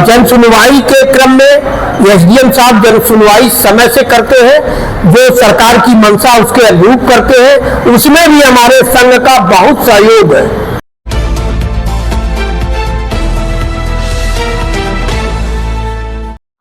जन सुनवाई के क्रम में एसडीएम साहब जन सुनवाई समय से करते हैं, जो सरकार की मंशा उसके अनुरूप करते हैं, उसमें भी हमारे संघ का बहुत सहयोग है।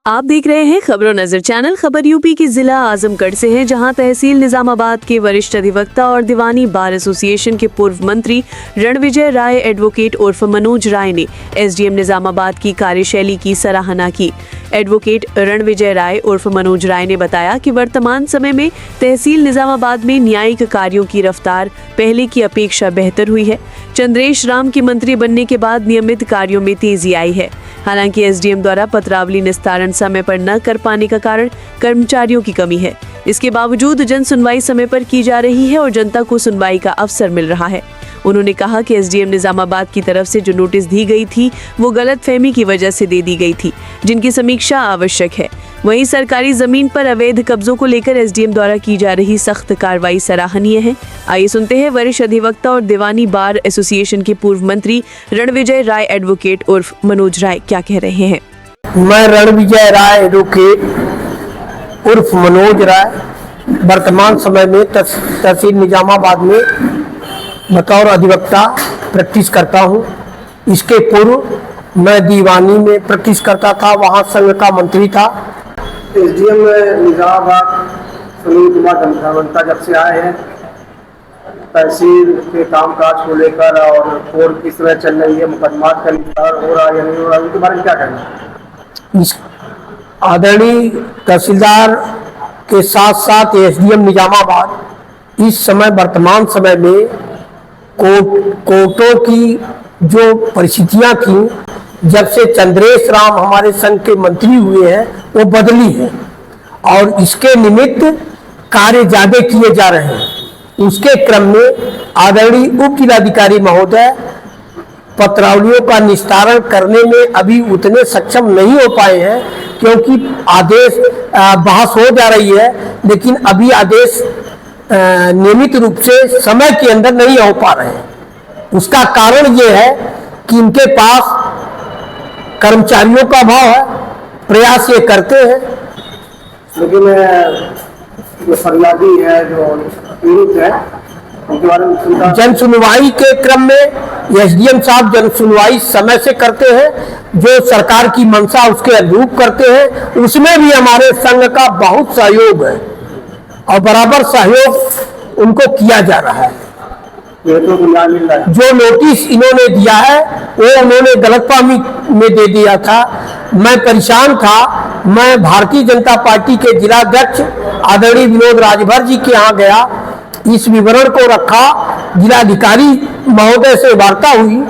आप देख रहे हैं खबरों नजर चैनल। खबर यूपी की जिला आजमगढ़ से है, जहां तहसील निजामाबाद के वरिष्ठ अधिवक्ता और दीवानी बार एसोसिएशन के पूर्व मंत्री रणविजय राय एडवोकेट उर्फ मनोज राय ने एसडीएम निजामाबाद की कार्यशैली की सराहना की। एडवोकेट रणविजय राय उर्फ मनोज राय ने बताया कि वर्तमान समय में तहसील निजामाबाद में न्यायिक कार्यों की रफ्तार पहले की अपेक्षा बेहतर हुई है। चंद्रेश राम के मंत्री बनने के बाद नियमित कार्यों में तेजी आई है। हालांकि एसडीएम द्वारा पत्रावली निस्तारण समय पर न कर पाने का कारण कर्मचारियों की कमी है। इसके बावजूद जन सुनवाई समय पर की जा रही है और जनता को सुनवाई का अवसर मिल रहा है। उन्होंने कहा कि एसडीएम निजामाबाद की तरफ से जो नोटिस दी गई थी वो गलतफहमी की वजह से दे दी गई थी, जिनकी समीक्षा आवश्यक है। वहीं सरकारी जमीन पर अवैध कब्जों को लेकर एसडीएम द्वारा की जा रही सख्त कार्रवाई सराहनीय है। आइए सुनते हैं वरिष्ठ अधिवक्ता और दीवानी बार एसोसिएशन के पूर्व मंत्री रणविजय राय एडवोकेट उर्फ मनोज राय क्या कह रहे हैं। मैं रणविजय राय एडवोकेट उर्फ मनोज राय वर्तमान समय में तहसील निजामाबाद में बतौर अधिवक्ता प्रैक्टिस करता हूँ। इसके पूर्व मैं दीवानी में प्रैक्टिस करता था, वहाँ संघ का मंत्री था। एसडीएम निजामाबाद सुनील कुमार धमकावंता जब से आए हैं, तहसील के कामकाज को लेकर और कोर्ट किस तरह चल रही है, मुकदमा का निस्तारण हो रहा है या नहीं हो रहा है, उनके बारे में क्या कहना है? आदरणीय तहसीलदार के साथ साथ एसडीएम निजामाबाद इस समय वर्तमान समय में कोर्टों की जो परिस्थितियां थी, जब से चंद्रेश राम हमारे संघ के मंत्री हुए हैं, वो बदली है और इसके निमित्त कार्य ज्यादा किए जा रहे हैं। उसके क्रम में आदरणीय उप जिलाधिकारी महोदय पत्रावलियों का निस्तारण करने में अभी उतने सक्षम नहीं हो पाए हैं, क्योंकि आदेश बहस हो जा रही है, लेकिन अभी आदेश नियमित रूप से समय के अंदर नहीं हो पा रहे हैं। उसका कारण ये है कि इनके पास कर्मचारियों का अभाव है। प्रयास ये करते हैं, लेकिन जो फरियादी है, जो पीड़ित है, उनके बारे में जन सुनवाई के क्रम में एसडीएम साहब जन सुनवाई समय से करते हैं, जो सरकार की मंशा उसके अनुरूप करते हैं, उसमें भी हमारे संघ का बहुत सहयोग है और बराबर सहयोग उनको किया जा रहा है। जो नोटिस इन्होंने दिया है वो उन्होंने गलतफहमी में दे दिया था। मैं परेशान था। मैं भारतीय जनता पार्टी के जिलाध्यक्ष आदरणीय विनोद राजभर जी के यहाँ गया, इस विवरण को रखा, जिलाधिकारी महोदय से वार्ता हुई।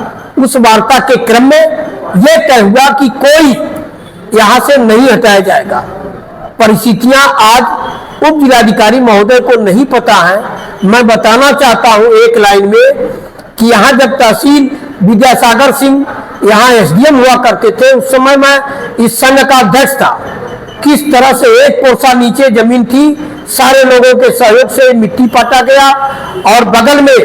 उस वार्ता के क्रम में यह तय हुआ कि कोई यहाँ से नहीं हटाया जाएगा। परिस्थितियां आज उप जिलाधिकारी महोदय को नहीं पता है। मैं बताना चाहता हूं एक लाइन में कि यहाँ जब तहसील विद्यासागर सिंह यहाँ एसडीएम हुआ करते थे, उस समय मैं इस संघ का अध्यक्ष था। किस तरह से एक पोसा नीचे जमीन थी, सारे लोगों के सहयोग से मिट्टी पाटा गया और बगल में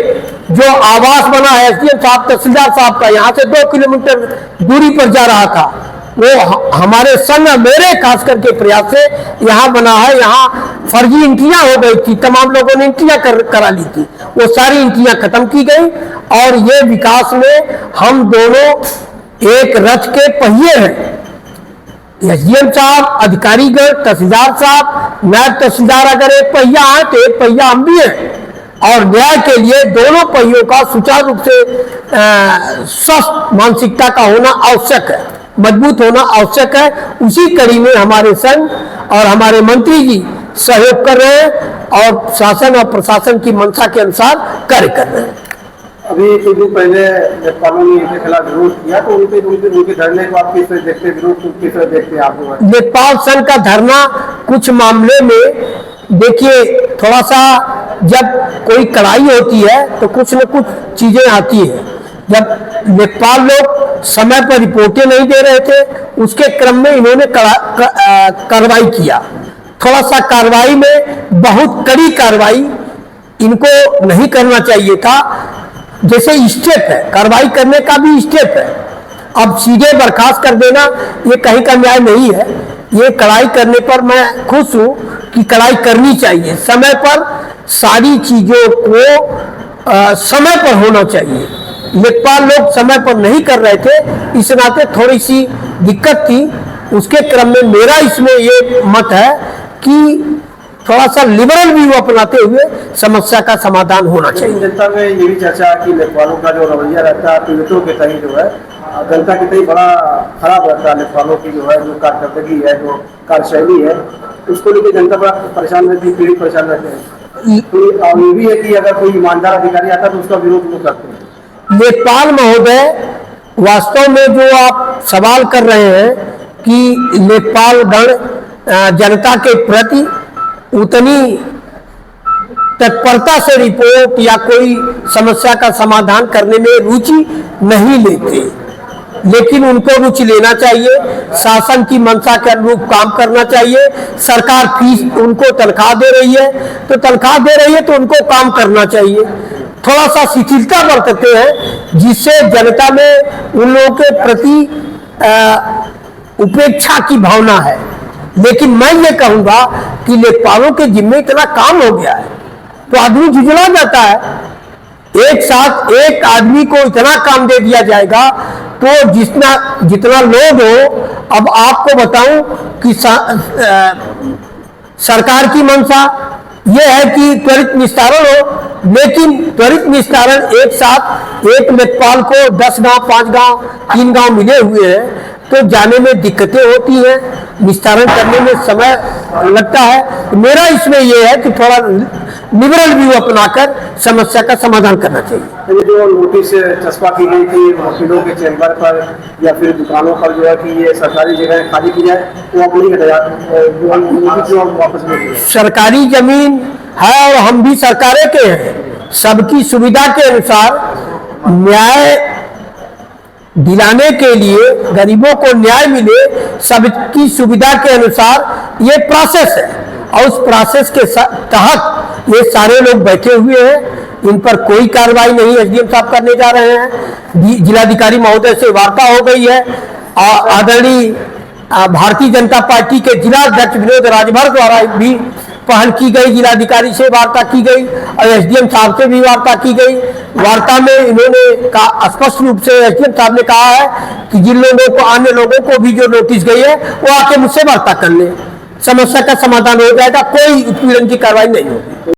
जो आवास बना है एसडीएम साहब तहसीलदार साहब का, यहाँ से 2 किलोमीटर दूरी पर जा रहा था, वो हमारे संघ मेरे खास करके प्रयास से यहाँ बना है। यहाँ फर्जी इंट्रियां हो गई थी, तमाम लोगों ने इंट्रियां करा ली थी, वो सारी इंट्रियां खत्म की गई और ये विकास में हम दोनों एक रथ के पहिए हैं। एसडीएम साहब, अधिकारीगण, तहसीलदार साहब, नायब तहसीलदार अगर एक पहिया है तो एक पहिया हम भी हैं और न्याय के लिए दोनों पहियों का सुचारू रूप से स्वस्थ मानसिकता का होना आवश्यक है, मजबूत होना आवश्यक है। उसी कड़ी में हमारे संघ और हमारे मंत्री जी सहयोग कर रहे हैं और शासन और प्रशासन की मंशा के अनुसार कार्य कर रहे हैं। अभी एक दिन पहले लेखपालों ने इनके खिलाफ विरोध किया, तो उनके धरने को आप किस तरह देखते, विरोध किस तरह देखते हैं आप? लेखपाल संघ का धरना कुछ मामले में देखिए, थोड़ा सा जब कोई कड़ाई होती है तो कुछ न कुछ चीजें आती है। जब लेखपाल लोग समय पर रिपोर्टें नहीं दे रहे थे, उसके क्रम में इन्होंने कार्रवाई किया। थोड़ा सा कार्रवाई में बहुत कड़ी कार्रवाई इनको नहीं करना चाहिए था। जैसे स्टेप है, कार्रवाई करने का भी स्टेप है अब सीधे बर्खास्त कर देना ये कहीं का न्याय नहीं है। ये कड़ाई करने पर मैं खुश हूँ कि कड़ाई करनी चाहिए, समय पर सारी चीजों को समय पर होना चाहिए। लेखपाल लोग समय पर नहीं कर रहे थे, इस नाते थोड़ी सी दिक्कत थी। उसके क्रम में मेरा इसमें ये मत है कि थोड़ा सा लिबरल व्यू अपनाते हुए समस्या का समाधान होना चाहिए। जनता में ये भी चर्चा है कि लेखपालों का जो रवैया रहता है पीड़ितों के तय जो है जनता के तय बड़ा खराब रहता है। लेखपालों की जो है जो कारकर्दगी है, जो कार्यशैली है, उसको लेकर जनता बड़ा परेशान रहती है, पीड़ित परेशान रहते हैं। तो ये भी है कि अगर कोई ईमानदार अधिकारी आता है तो उसका विरोध लोग करते हैं। लेखपाल महोदय, वास्तव में जो आप सवाल कर रहे हैं कि लेखपाल गण जनता के प्रति उतनी तत्परता से रिपोर्ट या कोई समस्या का समाधान करने में रुचि नहीं लेते, लेकिन उनको रुचि लेना चाहिए। शासन की मंशा के अनुरूप काम करना चाहिए। सरकार फीस उनको तनख्वाह दे रही है तो तनख्वाह दे रही है तो उनको काम करना चाहिए। थोड़ा सा शिथिलता बरतते हैं जिससे जनता में उन लोगों के प्रति उपेक्षा की भावना है। लेकिन मैं ये कहूंगा कि लेखपालों के जिम्मे इतना काम हो गया है तो आदमी झुंझला जाता है। एक साथ एक आदमी को इतना काम दे दिया जाएगा तो जितना लोग हो। अब आपको बताऊं कि सरकार की मंशा यह है कि त्वरित निस्तारण हो, लेकिन त्वरित निस्तारण एक साथ एक लेखपाल को 10 गांव, 5 गांव, 3 गांव मिले हुए हैं तो जाने में दिक्कतें होती हैं, निस्तारण करने में समय लगता है। तो मेरा इसमें यह है कि थोड़ा लिबरल व्यू अपनाकर समस्या का समाधान करना चाहिए। ये जो नोटिस चस्पा की गई थी वकीलों के चैम्बर पर या फिर दुकानों पर जो है कि ये सरकारी जगह खाली की जाए, वो आप नहीं हटाया, जो वापस ले सरकारी जमीन है और हम भी सरकारें के हैं। सबकी सुविधा के अनुसार न्याय दिलाने के लिए, गरीबों को न्याय मिले, सबकी सुविधा के अनुसार ये प्रोसेस है और उस प्रोसेस के तहत ये सारे लोग बैठे हुए हैं। इन पर कोई कार्रवाई नहीं एसडीएम साहब करने जा रहे हैं। जिलाधिकारी महोदय से वार्ता हो गई है और आदरणीय भारतीय जनता पार्टी के जिला अध्यक्ष विनोद राजभर द्वारा भी पहल की गई, जिलाधिकारी से वार्ता की गई और एसडीएम साहब से भी वार्ता की गई। वार्ता में इन्होंने स्पष्ट रूप से एसडीएम साहब ने कहा है कि जिन लोगों को, अन्य लोगों को भी जो नोटिस गई है वो आके मुझसे वार्ता कर ले, समस्या का समाधान हो जाएगा, कोई उत्पीड़न की कार्रवाई नहीं होगी।